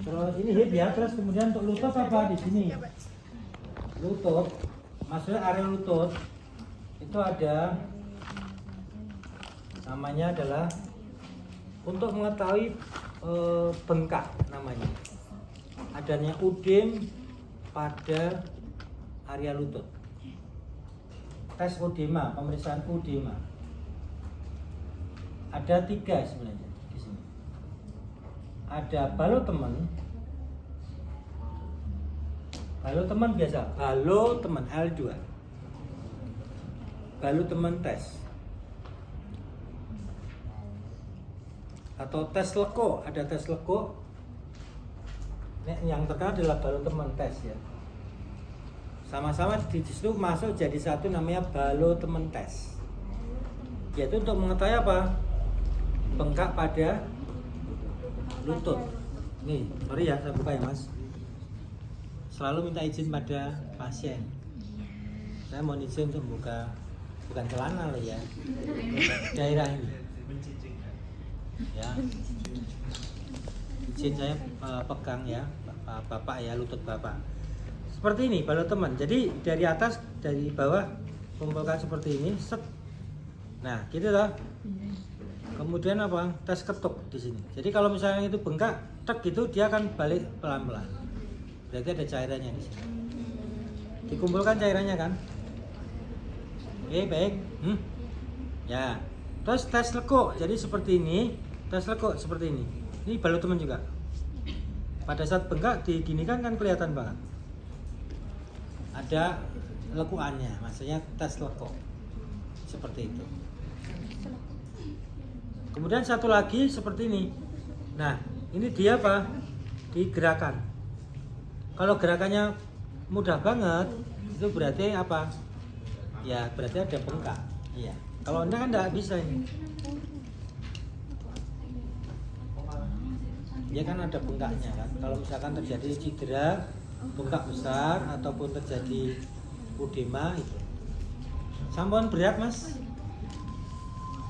Terus ini hip ya, terus kemudian untuk lutut apa di sini? Lutut, maksudnya area lutut itu ada namanya adalah untuk mengetahui bengkak namanya. Adanya udem pada area lutut. Tes udema, pemeriksaan udema. Ada 3 sebenarnya di sini. Ada balotemen. Balotemen biasa, balotemen L2. Balotemen tes. Atau tes leko, ada tes leko. Yang terkenal adalah balotemen tes ya. Sama-sama di situ masuk jadi satu namanya balotemen tes. Yaitu untuk mengetahui apa? Bengkak pada lutut. Nih, sorry ya, saya buka ya mas. Selalu minta izin pada pasien. Saya mohon izin untuk buka, bukan celana loh ya, daerah ini. Ya, izin saya pegang ya, bapak ya, lutut bapak. Seperti ini balotemen. Jadi dari atas, dari bawah kumpulkan seperti ini, set. Nah, gitu loh. Kemudian apa? Tes ketuk di sini. Jadi kalau misalnya itu bengkak, tek gitu, dia akan balik pelan-pelan. Berarti ada cairannya di sini. Dikumpulkan cairannya kan? Oke, baik. Ya. Terus tes lekuk. Jadi seperti ini, tes lekuk seperti ini. Ini balotemen juga. Pada saat bengkak diginikan kan kelihatan banget. Ada lekuannya, maksudnya tes lekuk. Seperti itu. Kemudian satu lagi seperti ini. Nah, ini dia apa? Digerakkan. Kalau gerakannya mudah banget, itu berarti apa? Ya, berarti ada bengkak. Iya. Kalau enggak kan enggak bisa ini. Ya kan ada bengkaknya kan. Kalau misalkan terjadi cedera, bengkak besar ataupun terjadi udema itu. Sampun berat, Mas?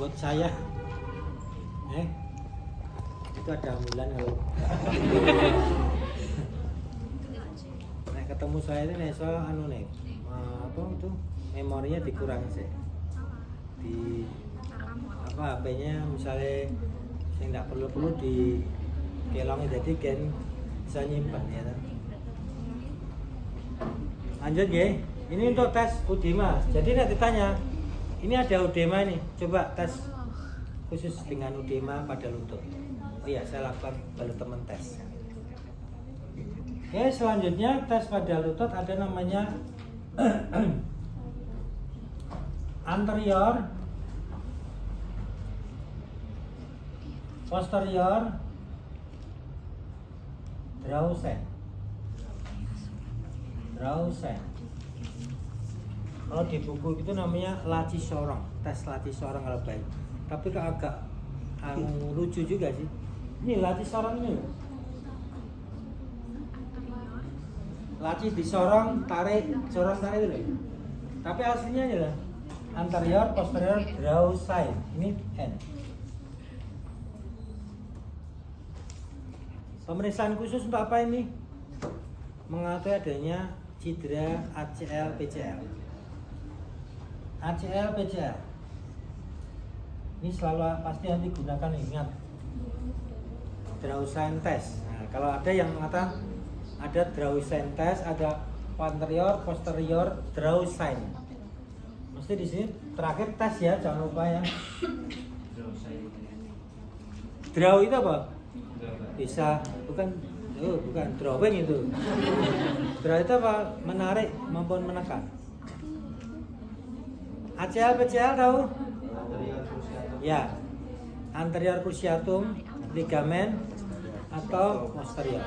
Buat saya. Itu ada ambulan kalau nah, ketemu saya ini neso anu nih apa itu memorinya dikurangi sih di apa HP-nya misalnya yang tidak perlu di kelongin jadi kan bisa nyimpan ya kan? Lanjut ya, ini untuk tes udema. Jadi nanti ditanya ini ada udema nih, coba tes khusus dengan udema pada lutut. Oh iya, saya lakukan balotemen tes. Oke, selanjutnya tes pada lutut ada namanya anterior, posterior, Drausen. Kalau di buku itu namanya laci sorong, tes laci sorong kalau baik. Tapi agak lucu juga sih. Ini laci sorong ini. Laci disorong, tarik itu loh. Tapi aslinya ini lah. Anterior, posterior, Drausen. Ini N. Pemeriksaan khusus untuk apa ini? Mengetahui adanya cedera ACL, PCL. ACL, PCL. Ini selalu pasti nanti gunakan, ingat. Drausen test. Nah, kalau ada yang mengatakan ada Drausen test, ada anterior, posterior, Drausen. Mesti di sini terakhir tes ya, jangan lupa ya. Draw itu apa? Bisa bukan drawing itu. Draw itu apa? Menarik maupun menekan. ACL, PCL tahu? Ya, anterior cruciatum, ligamen, atau posterior.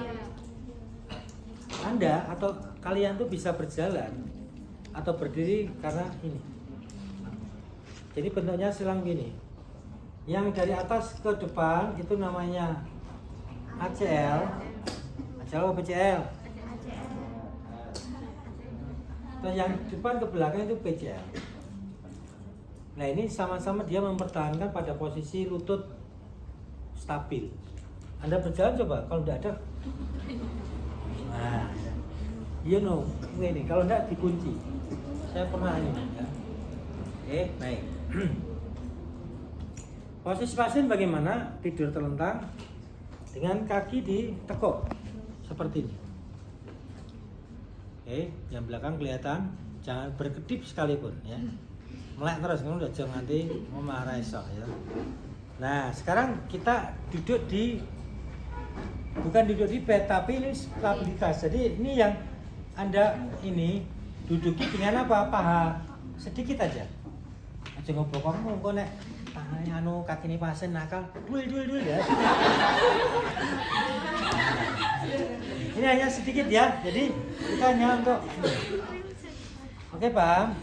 Anda atau kalian tuh bisa berjalan atau berdiri karena ini. Jadi bentuknya silang gini. Yang dari atas ke depan itu namanya ACL. ACL atau PCL? Terus yang depan ke belakang itu PCL. Nah ini sama-sama dia mempertahankan pada posisi lutut stabil. Anda berjalan coba, kalau tidak ada, nah, you know, ini kalau tidak dikunci. Saya pernah ini, ya. Oke, naik. Posisi pasien bagaimana? Tidur terlentang dengan kaki ditekuk seperti ini. Oke, yang belakang kelihatan, jangan berkedip sekalipun, ya. Melek terus, kamu udah jangan nanti mau marah esok, ya. Nah, sekarang kita duduk di, bukan duduk di bed, tapi ini stabilitas. Jadi ini yang Anda ini duduki dengan apa? Paha sedikit aja. Aja ngobrol kamu kok nek tangannya anu kaki ini pasien nakal, dul ya. Ini hanya sedikit ya. Jadi kita hanya untuk oke, paham?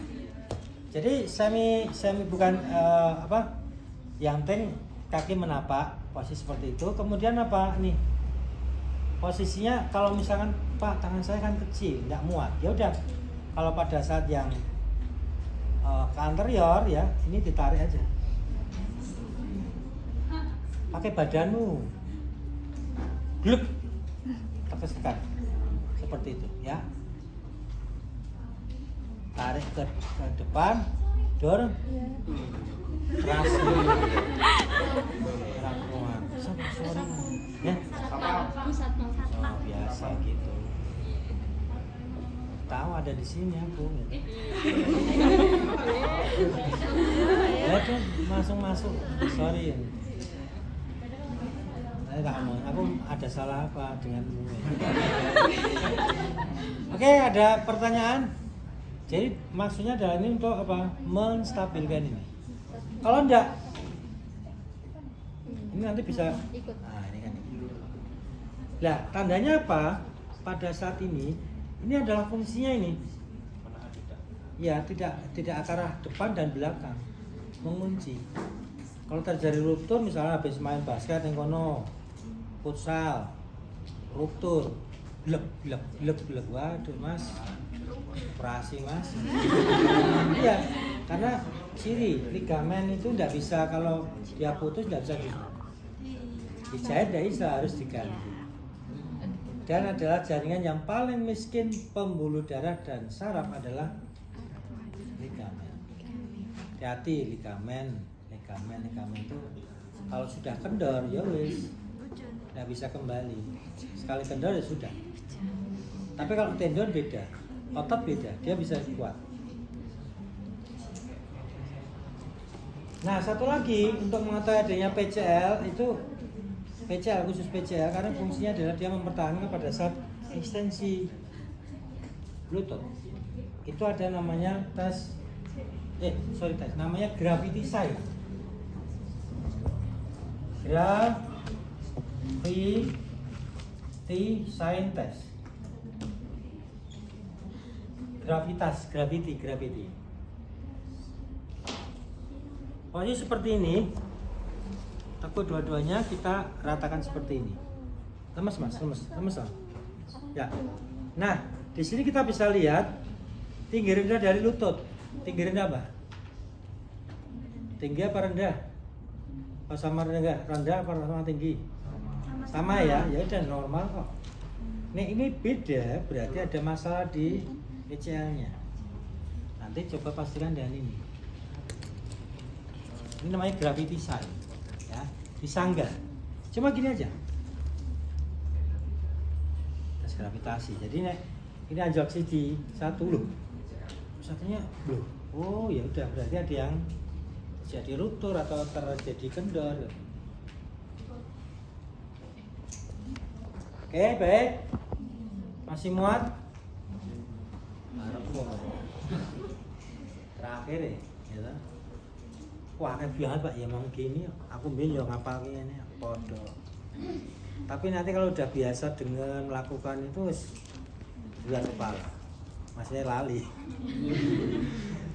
Jadi semi bukan yang penting kaki menapak posisi seperti itu. Kemudian apa nih? Posisinya kalau misalkan Pak tangan saya kan kecil, tidak muat. Ya udah. Kalau pada saat yang ke anterior ya, ini ditarik aja. Pakai badanmu. Gluk. Tekan. Seperti itu, ya. Tarik ke depan, dorong, terasi, rangkuman, sorry, ya, oh, biasa gitu. Tahu ada di sini aku, gitu. Ya tuh masuk, sorry. Aku ada salah apa denganmu? Oke, ada pertanyaan? Jadi maksudnya adalah ini untuk apa? Menstabilkan ini. Kalau enggak, ini nanti bisa. Nah, ini kan. Nah, tandanya apa? Pada saat ini adalah fungsinya ini. Ya, tidak arah depan dan belakang, mengunci. Kalau terjadi ruptur, misalnya habis main basket yang kono, futsal, ruptur, blek, waduh mas. Operasi mas. Iya, karena ciri ligamen itu tidak bisa, kalau dia putus tidak bisa dijahit, tidak bisa, harus diganti. Dan adalah jaringan yang paling miskin pembuluh darah dan saraf adalah ligamen. Hati-hati, ligamen itu kalau sudah kendor ya wis tidak bisa kembali. Sekali kendor ya sudah. Tapi kalau tendon beda, otot beda, dia bisa kuat. Nah, satu lagi untuk mengetahui adanya PCL itu khusus PCL karena fungsinya adalah dia mempertahankan pada saat ekstensi lutut. Itu ada namanya namanya gravity sign. Gravity sign test. Gravity. Pokoknya seperti ini. Aku dua-duanya kita ratakan seperti ini. Lemes. Ya. Nah, di sini kita bisa lihat tinggi rendah dari lutut. Tinggi rendah apa? Tinggi apa rendah? Apa sama rendah apa sama tinggi? Sama ya. Ya udah normal kok. Nih ini beda, berarti ada masalah di PCL-nya. Nanti coba pastikan dengan ini. Ini namanya gravity sign, ya, disanggah. Cuma gini aja. Tes gravitasi. Jadi ini anjlok siji satu loh. Satunya loh. Oh ya udah, berarti ada yang jadi ruptur atau terjadi kendor. Oke, baik. Masih muat? Terakhir ya. Wah, biasa Pak ya memang gini. Aku mbien yo ngapal ngene podo. Tapi nanti kalau udah biasa dengan melakukan itu sudah kepala. Masih lali.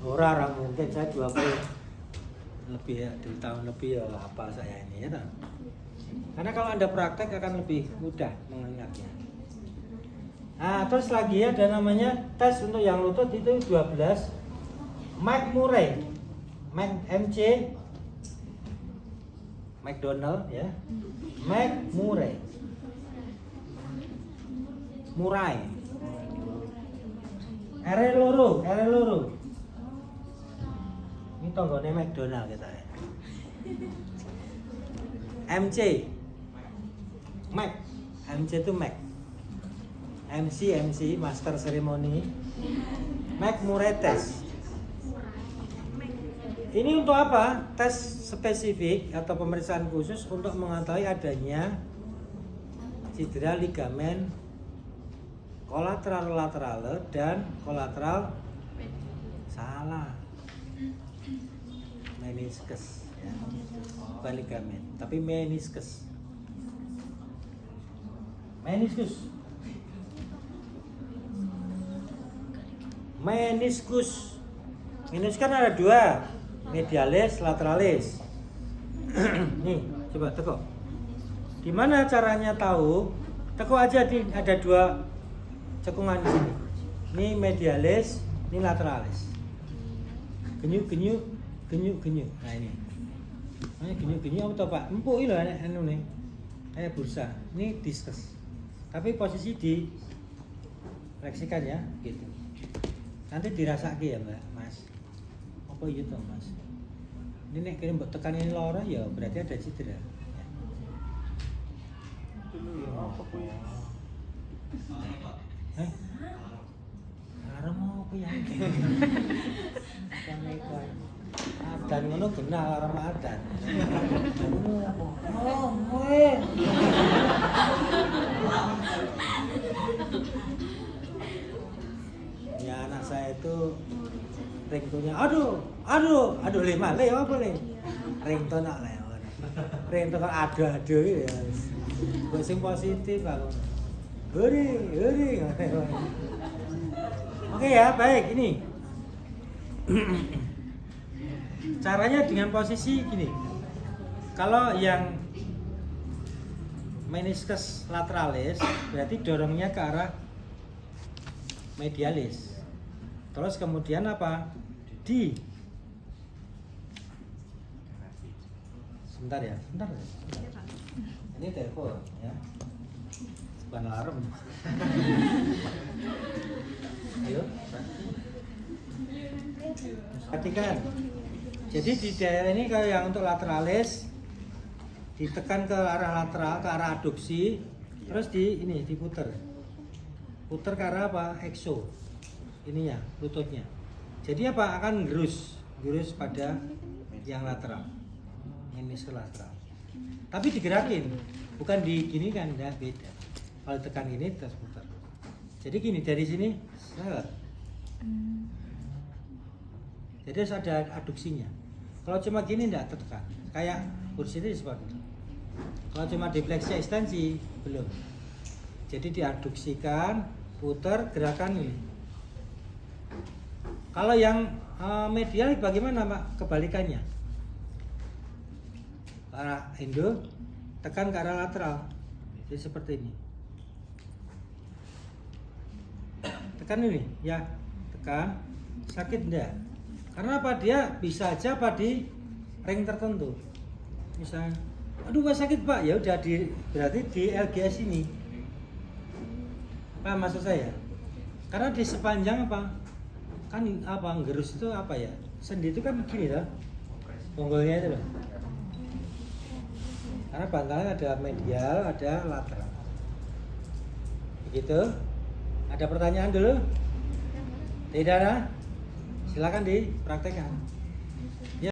Orang mungkin saya 20 lebih ya, 2 tahun lebih ya hafal saya ini ya. Karena kalau Anda praktek akan lebih mudah mengingatnya. Nah, terus lagi ada namanya tes untuk yang lutut itu 12 McMurray MC McDonald ya. Murray. R loro. Ini tonggone McDonald kita ya. MC itu Mac. MC Master Ceremony. Murray test. Ini untuk apa? Tes spesifik atau pemeriksaan khusus untuk mengetahui adanya cedera ligamen kolateral lateral dan kolateral salah. Meniscus ya. Bukan ligamen, tapi meniscus. Meniscus kan ada dua, medialis, lateralis. Nih, coba tekuk. Gimana caranya tahu? Tekuk aja ada dua cekungan di sini. Ini medialis, ini lateralis. Genyu. Nah ini. Ini genyu apa Pak? Empuk lho anu nih. Kayak bursa. Ini diskus. Tapi posisi di fleksikan ya, gitu. Nanti dirasake ya, Mbak, Mas. Apa gitu, Mas? Ini nek kirim mbok tekan ini loro ya berarti ada cedera. Arep apa ya? Adan ngono genah arep adan. Ya anak saya itu ringtone aduh le apa le? Ringtone nak lewat. Ringtone aduh ya. Mbok sing positif aku. Huri. Oke ya, baik ini. Caranya dengan posisi gini. Kalau yang meniscus lateralis berarti dorongnya ke arah medialis. Terus kemudian apa? Sebentar ya. Ini telepon ya. Bukan alarm. Ayo. Perhatikan. Jadi di daerah ini kalau yang untuk lateralis ditekan ke arah lateral, ke arah adduksi, terus diputer. Puter ke arah apa? Exo. Ininya, lututnya. Jadi apa? Akan gerus pada yang lateral. Ini lateral. Tapi digerakin, bukan diginikan, enggak beda. Kalau tekan ini terus putar. Jadi gini dari sini, jadi harus ada adduksinya. Kalau cuma gini enggak tertekan. Kayak kursi ini seperti itu. Kalau cuma defleksi ekstensi belum. Jadi diadduksikan, putar, gerakan ini. Kalau yang medial bagaimana Pak? Kebalikannya. Arah endo, tekan ke arah lateral. Jadi seperti ini. Tekan ini, ya, tekan. Sakit enggak? Karena apa? Dia bisa aja Pak di ring tertentu. Misalnya, aduh Pak sakit Pak, ya udah berarti di LGS ini. Apa maksud saya? Karena di sepanjang apa? Kan apa gerus itu apa ya? Sendi itu kan gini loh. Bonggolnya itu loh. Karena bantalan ada medial, ada lateral. Begitu. Ada pertanyaan dulu? Tidak ada? Silakan dipraktekkan.